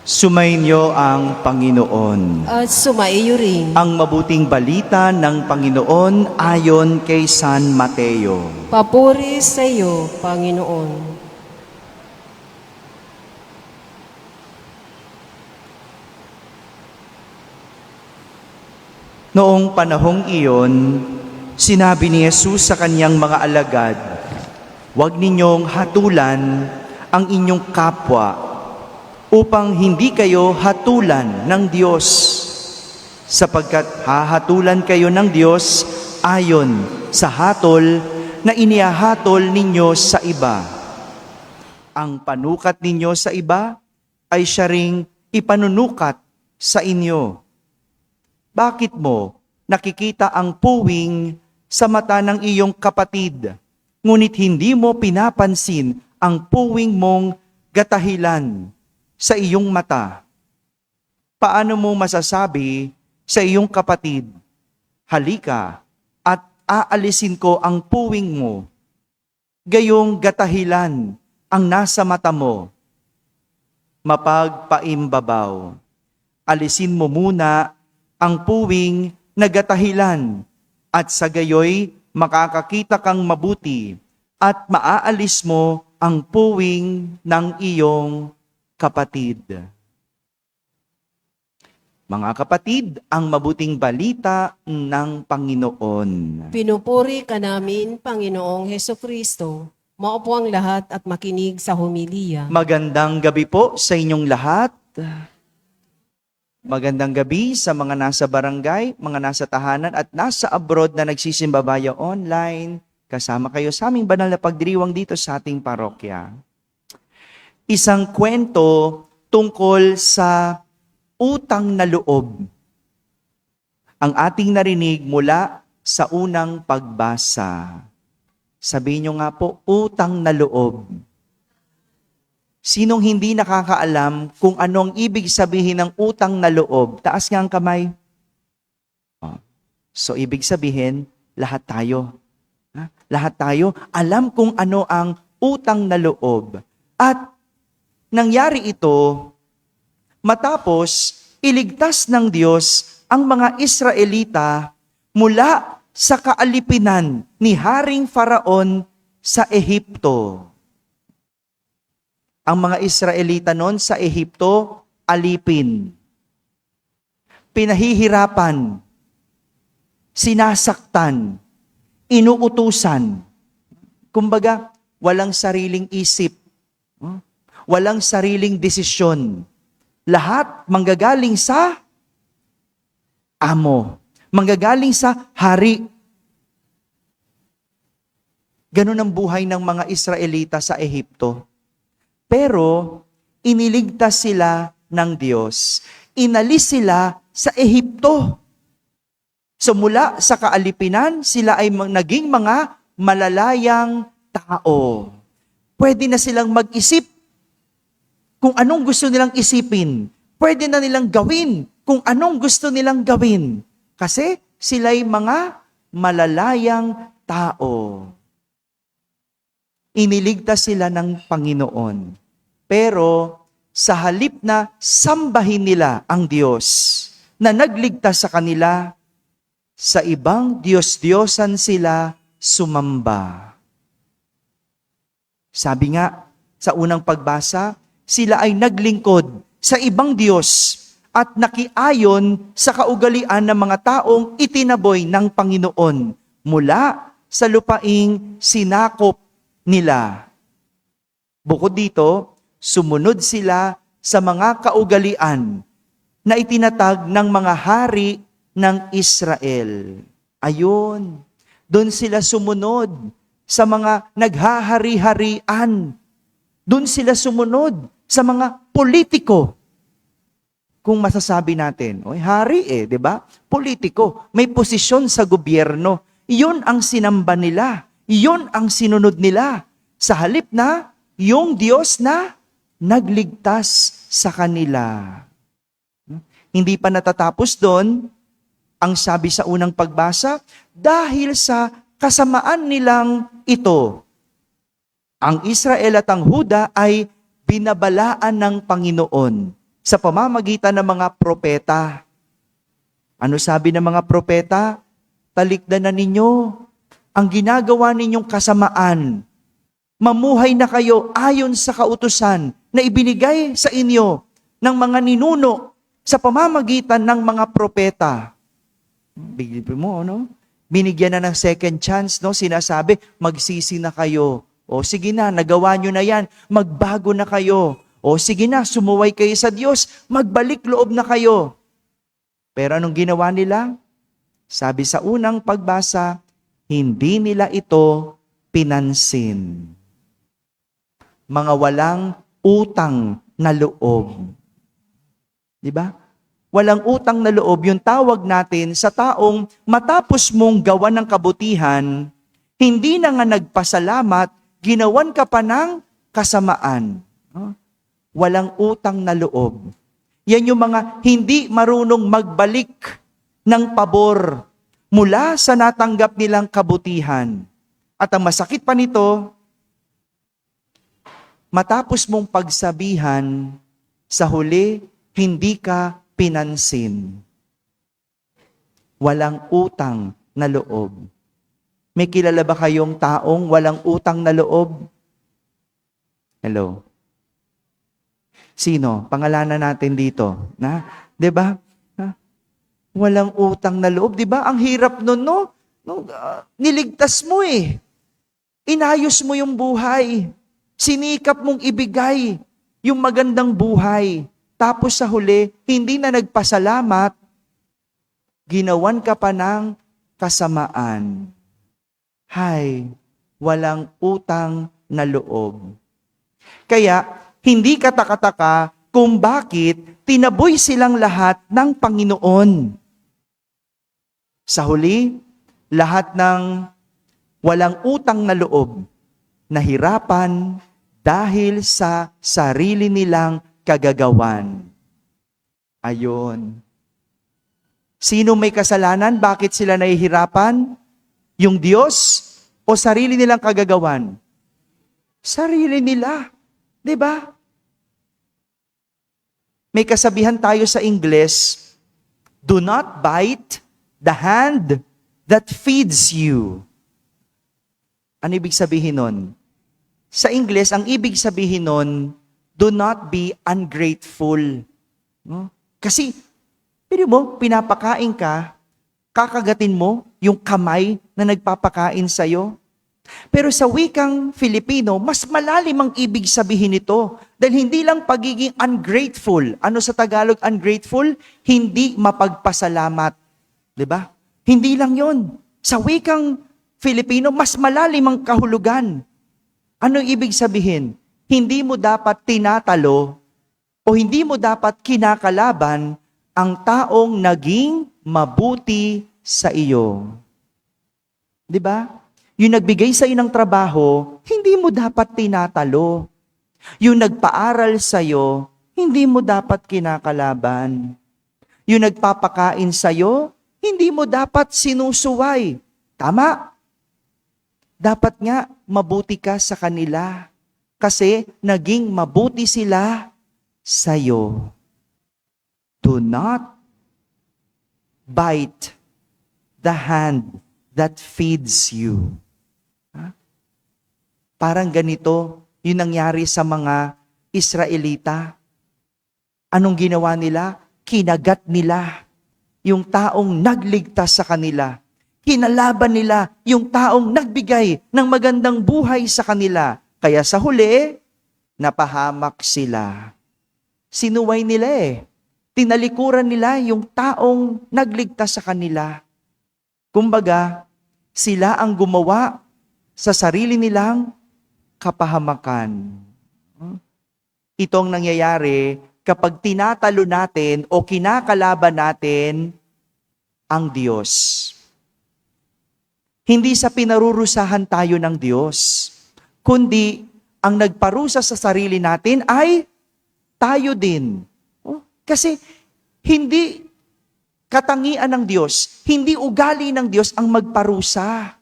Sumainyo ang Panginoon. At sumaiyo rin. Ang mabuting balita ng Panginoon ayon kay San Mateo. Papuri sa iyo, Panginoon. Noong panahong iyon, sinabi ni Jesus sa kanyang mga alagad, "Huwag ninyong hatulan ang inyong kapwa upang hindi kayo hatulan ng Diyos, sapagkat hahatulan kayo ng Diyos ayon sa hatol na inihahatol ninyo sa iba. Ang panukat ninyo sa iba ay siya ring ipanunukat sa inyo. Bakit mo nakikita ang puwing sa mata ng iyong kapatid, ngunit hindi mo pinapansin ang puwing mong gatahilan sa iyong mata? Paano mo masasabi sa iyong kapatid, 'Halika at aalisin ko ang puwing mo,' gayong gatahilan ang nasa mata mo? Mapagpaimbabaw, alisin mo muna ang puwing na gatahilan, at sa gayoy makakakita kang mabuti at maaalis mo ang puwing ng iyong kapatid." Mga kapatid, ang mabuting balita ng Panginoon. Pinupuri ka namin, Panginoong Hesukristo. Maupo ang lahat at makinig sa homilya. Magandang gabi po sa inyong lahat. Magandang gabi sa mga nasa barangay, mga nasa tahanan at nasa abroad na nagsisimba via online. Kasama kayo sa aming banal na pagdiriwang dito sa ating parokya. Isang kwento tungkol sa utang na loob ang ating narinig mula sa unang pagbasa. Sabihin nyo nga po, utang na loob. Sinong hindi nakakaalam kung ano ang ibig sabihin ng utang na loob? Taas nga ang kamay. So, ibig sabihin, lahat tayo. Lahat tayo alam kung ano ang utang na loob. At nangyari ito matapos iligtas ng Diyos ang mga Israelita mula sa kaalipinan ni Haring Faraon sa Ehipto. Ang mga Israelita noon sa Ehipto, alipin, pinahihirapan, sinasaktan, inuutusan. Kumbaga, walang sariling isip, walang sariling desisyon. Lahat manggagaling sa amo, manggagaling sa hari. Ganun ang buhay ng mga Israelita sa Ehipto. Pero, iniligtas sila ng Diyos. Inalis sila sa Ehipto. So mula sa kaalipinan, sila ay naging mga malalayang tao. Pwede na silang mag-isip kung anong gusto nilang isipin. Pwede na nilang gawin kung anong gusto nilang gawin. Kasi sila'y mga malalayang tao. Iniligtas sila ng Panginoon. Pero sa halip na sambahin nila ang Diyos na nagligtas sa kanila, sa ibang Diyos-Diyosan sila sumamba. Sabi nga sa unang pagbasa, sila ay naglingkod sa ibang Diyos at nakiayon sa kaugalian ng mga taong itinaboy ng Panginoon mula sa lupaing sinakop nila. Bukod dito, sumunod sila sa mga kaugalian na itinatag ng mga hari ng Israel. Ayun, doon sila sumunod sa mga naghahari-harian. Doon sila sumunod sa mga politiko. Kung masasabi natin, hari di ba? Politiko, may posisyon sa gobyerno. Iyon ang sinamba nila. Iyon ang sinunod nila. Sa halip na yung Diyos na nagligtas sa kanila. Hindi pa natatapos doon, ang sabi sa unang pagbasa, dahil sa kasamaan nilang ito, ang Israel at ang Huda ay binabalaan ng Panginoon sa pamamagitan ng mga propeta. Ano sabi ng mga propeta? Talikdan na ninyo ang ginagawa ninyong kasamaan. Mamuhay na kayo ayon sa kautusan na ibinigay sa inyo ng mga ninuno sa pamamagitan ng mga propeta. Bigyan mo, no? Binigyan na ng second chance, no? Sinasabi, magsisi na kayo. O sige na, nagawa nyo na yan, magbago na kayo. O sige na, sumuway kayo sa Diyos, magbalik loob na kayo. Pero anong ginawa nila? Sabi sa unang pagbasa, hindi nila ito pinansin. Mga walang utang na loob. Di ba? Walang utang na loob, yung tawag natin sa taong matapos mong gawan ng kabutihan, hindi na nga nagpasalamat, ginawan ka pa ng kasamaan. Walang utang na loob. Yan yung mga hindi marunong magbalik ng pabor mula sa natanggap nilang kabutihan. At ang masakit pa nito, matapos mong pagsabihan, sa huli, hindi ka pinansin. Walang utang na loob. May kilala ba kayong taong walang utang na loob? Hello? Sino? Pangalanan natin dito. Na? 'Di ba? Walang utang na loob, 'di ba? Ang hirap nun, no? Niligtas mo eh. Inayos mo yung buhay. Sinikap mong ibigay yung magandang buhay. Tapos sa huli, hindi na nagpasalamat, ginawan ka pa ng kasamaan. Hay, walang utang na loob. Kaya, hindi ka takataka kung bakit tinaboy silang lahat ng Panginoon. Sa huli, lahat ng walang utang na loob, nahirapan dahil sa sarili nilang kagagawan. Ayon. Sino may kasalanan? Bakit sila nahihirapan? Yung Diyos o sarili nilang kagagawan? Sarili nila. 'Di ba? May kasabihan tayo sa Ingles, do not bite the hand that feeds you. Ano ibig sabihin nun? Sa Ingles, ang ibig sabihin nun, do not be ungrateful. No? Kasi, pwede mo, pinapakain ka, kakagatin mo yung kamay na nagpapakain sa'yo. Pero sa wikang Filipino, mas malalim ang ibig sabihin nito. Dahil hindi lang pagiging ungrateful. Ano sa Tagalog ungrateful? Hindi mapagpasalamat. 'Di ba? Hindi lang yon. Sa wikang Filipino, mas malalim ang kahulugan. Ano ibig sabihin? Hindi mo dapat tinatalo o hindi mo dapat kinakalaban ang taong naging mabuti sa iyo. 'Di ba? Yung nagbigay sa iyo ng trabaho, hindi mo dapat tinatalo. Yung nagpaaral sa iyo, hindi mo dapat kinakalaban. Yung nagpapakain sa iyo, hindi mo dapat sinusuway. Tama? Dapat nga mabuti ka sa kanila kasi naging mabuti sila sa iyo. Do not bite the hand that feeds you. Parang ganito, yung nangyari sa mga Israelita. Anong ginawa nila? Kinagat nila yung taong nagligtas sa kanila. Kinalaban nila yung taong nagbigay ng magandang buhay sa kanila. Kaya sa huli, napahamak sila. Sinuway nila eh. Tinalikuran nila yung taong nagligtas sa kanila. Kumbaga, sila ang gumawa sa sarili nilang kapahamakan. Ito ang nangyayari kapag tinatalo natin o kinakalaban natin ang Diyos. Hindi sa pinarurusahan tayo ng Diyos, kundi ang nagparusa sa sarili natin ay tayo din. Kasi hindi katangian ng Diyos, hindi ugali ng Diyos ang magparusa.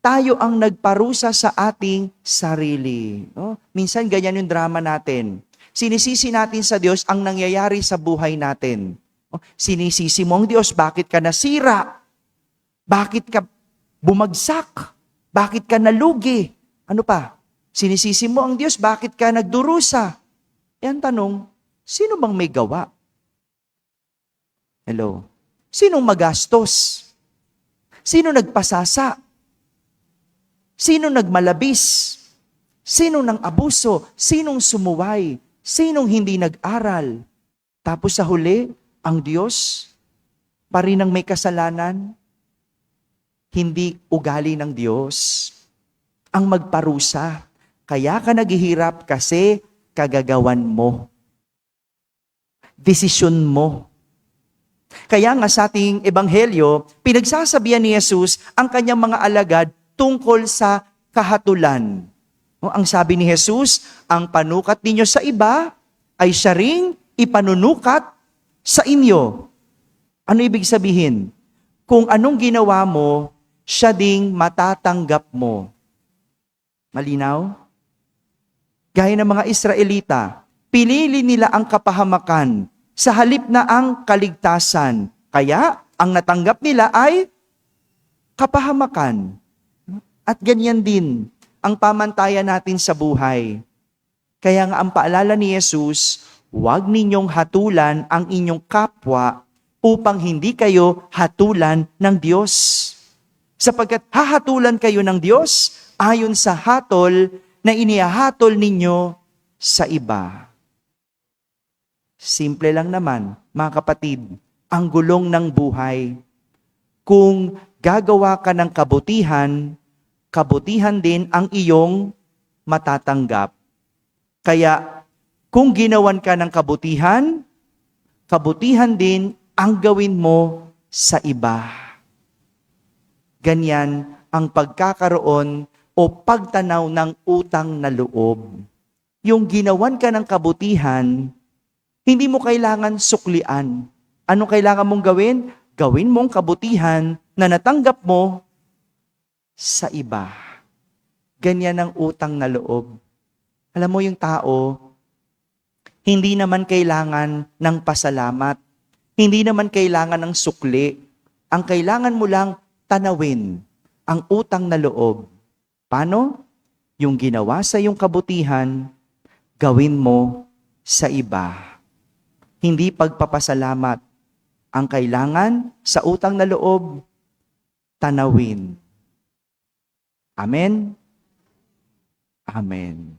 Tayo ang nagparusa sa ating sarili. Minsan ganyan yung drama natin. Sinisisi natin sa Diyos ang nangyayari sa buhay natin. Sinisisi mo ang Diyos, bakit ka nasira? Bakit ka bumagsak? Bakit ka nalugi? Ano pa? Sinisisi mo ang Diyos, bakit ka nagdurusa? Yan tanong, sino bang may gawa? Hello? Sinong magastos? Sino nagpasasa? Sino nagmalabis? Sino nang abuso? Sinong sumuway? Sinong hindi nag-aral? Tapos sa huli, ang Diyos pa rin ang may kasalanan? Hindi ugali ng Diyos ang magparusa. Kaya ka naghihirap kasi kagagawan mo. Desisyon mo. Kaya nga sa ating ebanghelyo, pinagsasabihan ni Jesus ang kanyang mga alagad tungkol sa kahatulan. Ang sabi ni Jesus, ang panukat ninyo sa iba ay siya ring ipanunukat sa inyo. Ano ibig sabihin? Kung anong ginawa mo, siya ding matatanggap mo. Malinaw? Gaya ng mga Israelita, pinili nila ang kapahamakan sa halip na ang kaligtasan. Kaya, ang natanggap nila ay kapahamakan. At ganyan din ang pamantayan natin sa buhay. Kaya nga ang paalala ni Jesus, huwag ninyong hatulan ang inyong kapwa upang hindi kayo hatulan ng Diyos. Sapagkat hahatulan kayo ng Diyos ayon sa hatol na inihahatol ninyo sa iba. Simple lang naman, mga kapatid, ang gulong ng buhay. Kung gagawa ka ng kabutihan, kabutihan din ang iyong matatanggap. Kaya, kung ginawan ka ng kabutihan, kabutihan din ang gawin mo sa iba. Ganyan ang pagkakaroon o pagtanaw ng utang na loob. Yung ginawan ka ng kabutihan, hindi mo kailangan suklian. Ano kailangan mong gawin? Gawin mong kabutihan na natanggap mo sa iba. Ganyan ang utang na loob. Alam mo yung tao, hindi naman kailangan ng pasalamat. Hindi naman kailangan ng sukli. Ang kailangan mo lang tanawin ang utang na loob. Paano? Yung ginawa sa iyong kabutihan, gawin mo sa iba. Hindi pagpapasalamat. Ang kailangan sa utang na loob, tanawin. Amen? Amen.